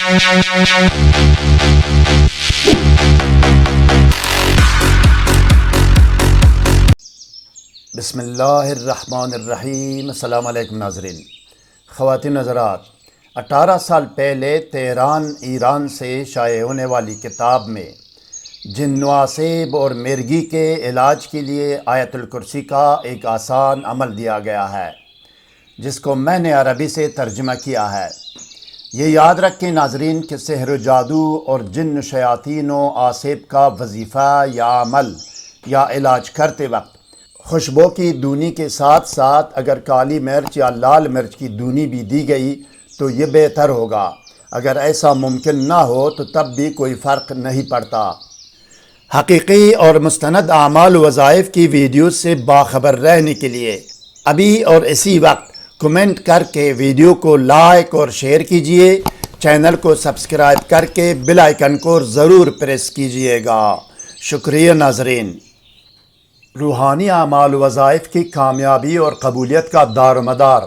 بسم اللہ الرحمن الرحیم۔ السلام علیکم ناظرین، خواتین حضرات، 18 سال پہلے تہران ایران سے شائع ہونے والی کتاب میں جن نواسیب اور مرگی کے علاج کے لیے آیت الکرسی کا ایک آسان عمل دیا گیا ہے، جس کو میں نے عربی سے ترجمہ کیا ہے۔ یہ یاد رکھیں ناظرین کہ سحر و جادو اور جن شیاطین و آسیب کا وظیفہ یا عمل یا علاج کرتے وقت خوشبو کی دونی کے ساتھ ساتھ اگر کالی مرچ یا لال مرچ کی دونی بھی دی گئی تو یہ بہتر ہوگا۔ اگر ایسا ممکن نہ ہو تو تب بھی کوئی فرق نہیں پڑتا۔ حقیقی اور مستند اعمال و وظائف کی ویڈیوز سے باخبر رہنے کے لیے ابھی اور اسی وقت کمنٹ کر کے ویڈیو کو لائک اور شیئر کیجئے، چینل کو سبسکرائب کر کے بیل آئیکن کو ضرور پریس کیجئے گا۔ شکریہ ناظرین۔ روحانی اعمال و وظائف کی کامیابی اور قبولیت کا دار و مدار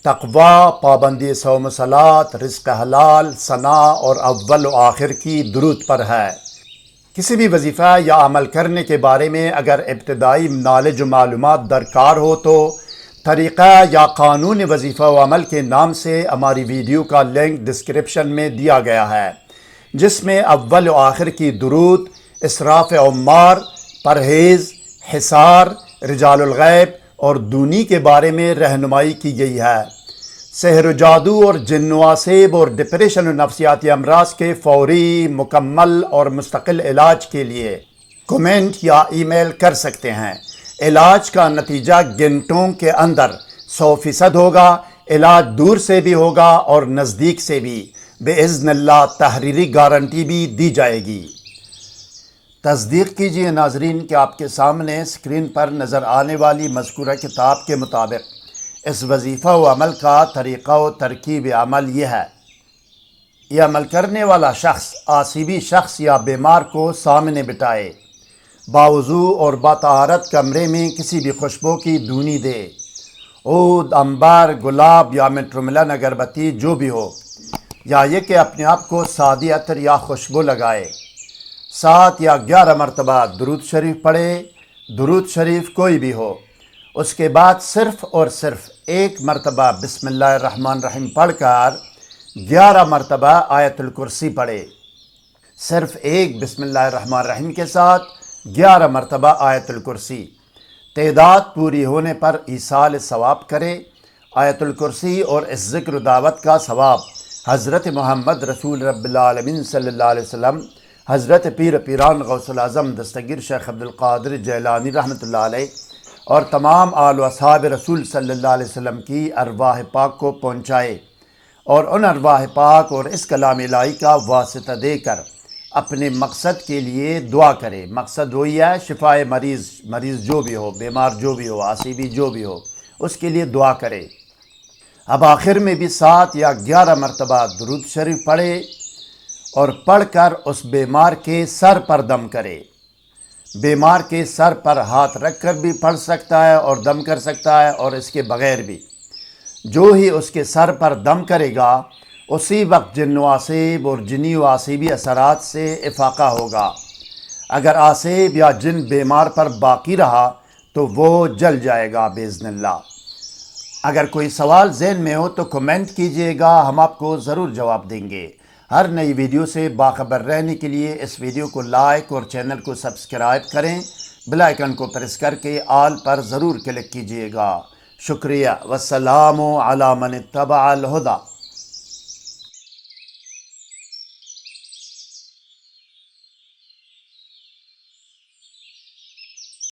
تقویٰ، پابندی صوم و صلات، رزق حلال، ثناء اور اول و آخر کی درود پر ہے۔ کسی بھی وظیفہ یا عمل کرنے کے بارے میں اگر ابتدائی نالج و معلومات درکار ہو تو طریقہ یا قانون وظیفہ و عمل کے نام سے ہماری ویڈیو کا لنک ڈسکرپشن میں دیا گیا ہے، جس میں اول و آخر کی درود، اسراف عمار، پرہیز، حصار، رجال الغیب اور دونی کے بارے میں رہنمائی کی گئی ہے۔ سحر و جادو اور جن و آسیب اور ڈپریشن و نفسیاتی امراض کے فوری، مکمل اور مستقل علاج کے لیے کمنٹ یا ای میل کر سکتے ہیں۔ علاج کا نتیجہ گھنٹوں کے اندر 100% ہوگا۔ علاج دور سے بھی ہوگا اور نزدیک سے بھی، باذن اللہ تحریری گارنٹی بھی دی جائے گی۔ تصدیق کیجئے ناظرین کہ آپ کے سامنے اسکرین پر نظر آنے والی مذکورہ کتاب کے مطابق اس وظیفہ و عمل کا طریقہ و ترکیب عمل یہ ہے۔ یہ عمل کرنے والا شخص آسیبی شخص یا بیمار کو سامنے بٹھائے، باوضو اور باطہارت کمرے میں کسی بھی خوشبو کی دونی دے، عود، عنبر، گلاب یا میٹروملن اگربتی جو بھی ہو، یا یہ کہ اپنے آپ کو سادی عطر یا خوشبو لگائے۔ 7 یا 11 مرتبہ درود شریف پڑھے، درود شریف کوئی بھی ہو۔ اس کے بعد صرف اور صرف 1 مرتبہ بسم اللہ الرحمن الرحیم پڑھ کر 11 مرتبہ آیت الکرسی پڑھے۔ صرف ایک بسم اللہ الرحمن الرحیم کے ساتھ 11 مرتبہ آیت الکرسی۔ تعداد پوری ہونے پر ایصال ثواب کرے۔ آیت الکرسی اور اس ذکر و دعوت کا ثواب حضرت محمد رسول رب العالمین صلی اللہ علیہ وسلم، حضرت پیر پیران غوث الاعظم دستگیر شیخ عبدالقادر جیلانی رحمۃ اللہ علیہ اور تمام آل و اصحاب رسول صلی اللہ علیہ وسلم کی ارواح پاک کو پہنچائے، اور ان ارواح پاک اور اس کلام الہی کا واسطہ دے کر اپنے مقصد کے لیے دعا کرے۔ مقصد وہی ہے شفائے مریض جو بھی ہو، بیمار جو بھی ہو، آسیبی جو بھی ہو، اس کے لیے دعا کرے۔ اب آخر میں بھی 7 یا 11 مرتبہ درود شریف پڑھے اور پڑھ کر اس بیمار کے سر پر دم کرے۔ بیمار کے سر پر ہاتھ رکھ کر بھی پڑھ سکتا ہے اور دم کر سکتا ہے، اور اس کے بغیر بھی۔ جو ہی اس کے سر پر دم کرے گا اسی وقت جن و آسیب اور جنی و آسیبی اثرات سے افاقہ ہوگا۔ اگر آسیب یا جن بیمار پر باقی رہا تو وہ جل جائے گا باذن اللہ۔ اگر کوئی سوال ذہن میں ہو تو کمنٹ کیجئے گا، ہم آپ کو ضرور جواب دیں گے۔ ہر نئی ویڈیو سے باخبر رہنے کے لیے اس ویڈیو کو لائک اور چینل کو سبسکرائب کریں، بیل آئیکن کو پریس کر کے آل پر ضرور کلک کیجئے گا۔ شکریہ۔ والسلام علی من اتبع الہدی۔